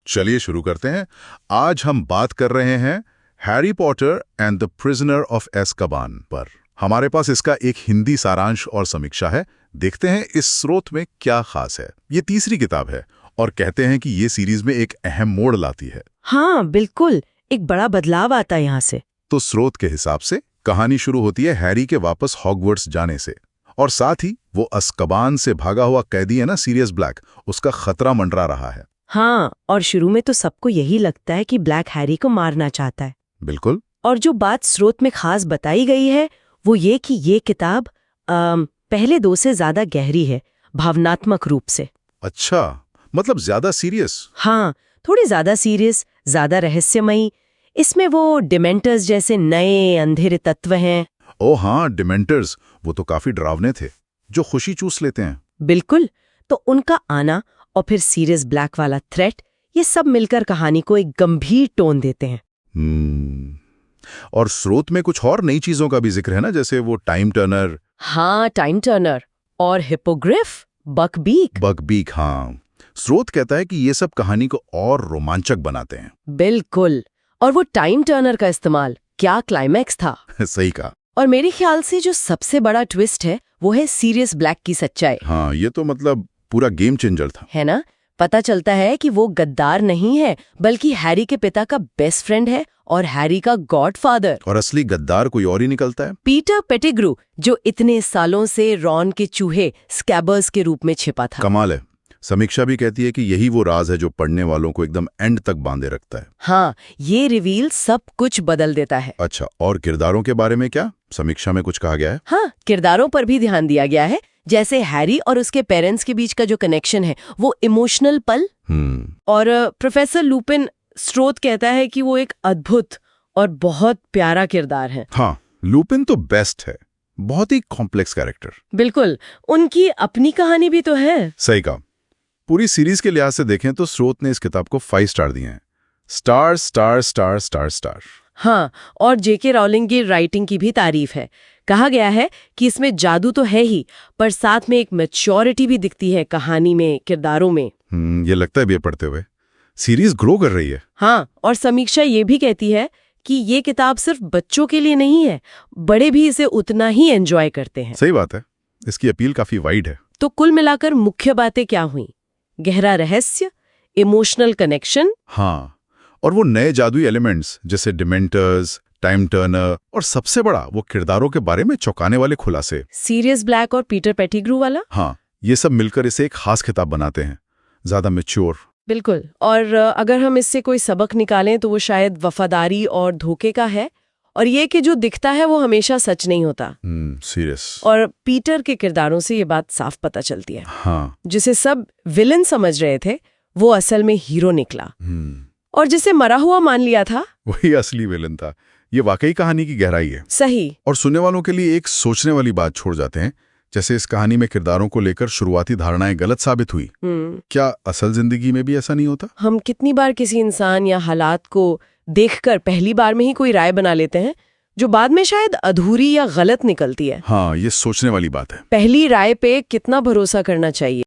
चलिए शुरू करते हैं। आज हम बात कर रहे हैं Harry Potter and the prisoner of Azkaban पर। हमारे पास इसका एक हिंदी सारांश और समीक्षा है। देखते हैं इस स्रोत में क्या खास है। ये तीसरी किताब है और कहते हैं कि ये सीरीज में एक अहम मोड़ लाती है। हाँ बिल्कुल, एक बड़ा बदलाव आता है यहाँ से। तो स्रोत के हिसाब से कहानी शुरू होती है हैरी के वापस हॉगवर्ट्स जाने से, और साथ ही वो अज़्काबान से भागा हुआ कैदी है ना सीरियस ब्लैक, उसका खतरा मंडरा रहा है। हाँ, और शुरू में तो सबको यही लगता है कि ब्लैक हैरी को मारना चाहता है। बिल्कुल। और जो बात स्रोत में खास बताई गई है वो ये कि ये किताब पहले दो से ज्यादा गहरी है भावनात्मक रूप से। अच्छा, मतलब ज्यादा सीरियस? हाँ, थोड़ी ज्यादा सीरियस, ज्यादा रहस्यमयी। इसमें वो डिमेंटर्स जैसे नए अंधेरे तत्व हैं। ओ हाँ, डिमेंटर्स, वो तो काफी डरावने थे, जो खुशी चूस लेते हैं। बिल्कुल, तो उनका आना और फिर सीरियस ब्लैक वाला थ्रेट, ये सब मिलकर कहानी को एक गंभीर टोन देते हैं। और स्रोत में कुछ और नई चीजों का भी जिक्र है ना, जैसे वो टाइम टर्नर। हाँ, टाइम टर्नर और हिपोग्रिफ, बकबीक। बकबीक, हाँ। स्रोत कहता है कि ये सब कहानी को और रोमांचक बनाते हैं। बिल्कुल, और वो टाइम टर्नर का इस्तेमाल, क्या क्लाइमैक्स था। सही कहा। और मेरे ख्याल से जो सबसे बड़ा ट्विस्ट है वो है सीरियस ब्लैक की सच्चाई। हाँ, ये तो मतलब पूरा गेम चेंजर था, है ना। पता चलता है कि वो गद्दार नहीं है, बल्कि हैरी के पिता का बेस्ट फ्रेंड है और हैरी का गॉडफादर। और असली गद्दार कोई और ही निकलता है, पीटर पेटिग्रू, जो इतने सालों से रॉन के चूहे स्कैबर्स के रूप में छिपा था। कमाल है। समीक्षा भी कहती है कि यही वो राज है जो पढ़ने वालों को एकदम एंड तक बांधे रखता है। हाँ, ये रिवील सब कुछ बदल देता है। अच्छा, और किरदारों के बारे में क्या समीक्षा में कुछ कहा गया है? हाँ, किरदारों पर भी ध्यान दिया गया है। जैसे हैरी और उसके पेरेंट्स के बीच का जो कनेक्शन है, वो इमोशनल पल। और प्रोफेसर लुपिन, स्रोत कहता है कि वो एक अद्भुत और बहुत प्यारा किरदार है। हाँ, लुपिन तो बेस्ट है, बहुत ही कॉम्प्लेक्स कैरेक्टर। बिल्कुल, उनकी अपनी कहानी भी तो है। सही कहा। पूरी सीरीज के लिहाज से देखें तो स्रोत ने इस किताब को 5 स्टार दिए हैं। Star star star star star. हाँ, और जेके रॉलिंग की राइटिंग की भी तारीफ है। कहा गया है कि इसमें जादू तो है ही, पर साथ में एक मैच्योरिटी भी दिखती है कहानी में, किरदारों में। ये लगता है भी पढ़ते हुए सीरीज ग्रो कर रही है। हाँ, और समीक्षा ये भी कहती है कि ये किताब सिर्फ बच्चों के लिए नहीं है, बड़े भी इसे उतना ही एंजॉय करते हैं। सही बात है, इसकी अपील काफी वाइड है। तो कुल मिलाकर मुख्य बातें क्या हुई? गहरा रहस्य, इमोशनल कनेक्शन, हाँ, और वो नए जादुई एलिमेंट्स जैसे डिमेंटर्स, टाइम टर्नर, और सबसे बड़ा वो किरदारों के बारे में चौंकाने वाले खुलासे, सीरियस ब्लैक और पीटर पेटिग्रू वाला। हाँ, ये सब मिलकर इसे एक खास किताब बनाते हैं, ज्यादा मैच्योर। बिल्कुल, और अगर हम इससे कोई सबक निकालें तो वो शायद वफादारी और धोखे का है, और ये कि जो दिखता है वो हमेशा सच नहीं होता। सीरियस। और पीटर के किरदारों से ये बात साफ पता चलती है। हाँ, जिसे सब विलन समझ रहे थे, वो असल में हीरो निकला। और जिसे मरा हुआ मान लिया था, वही असली विलन था। ये वाकई कहानी की गहराई है। सही। और सुनने वालों के लिए एक सोचने वाली बात छोड़ जाते हैं, जैसे इस कहानी में किरदारों को लेकर शुरुआती धारणाएं गलत साबित हुई। क्या असल जिंदगी में भी ऐसा नहीं होता? हम कितनी बार किसी इंसान या हालात को देखकर पहली बार में ही कोई राय बना लेते हैं, जो बाद में शायद अधूरी या गलत निकलती है। हाँ, ये सोचने वाली बात है। पहली राय पे कितना भरोसा करना चाहिए?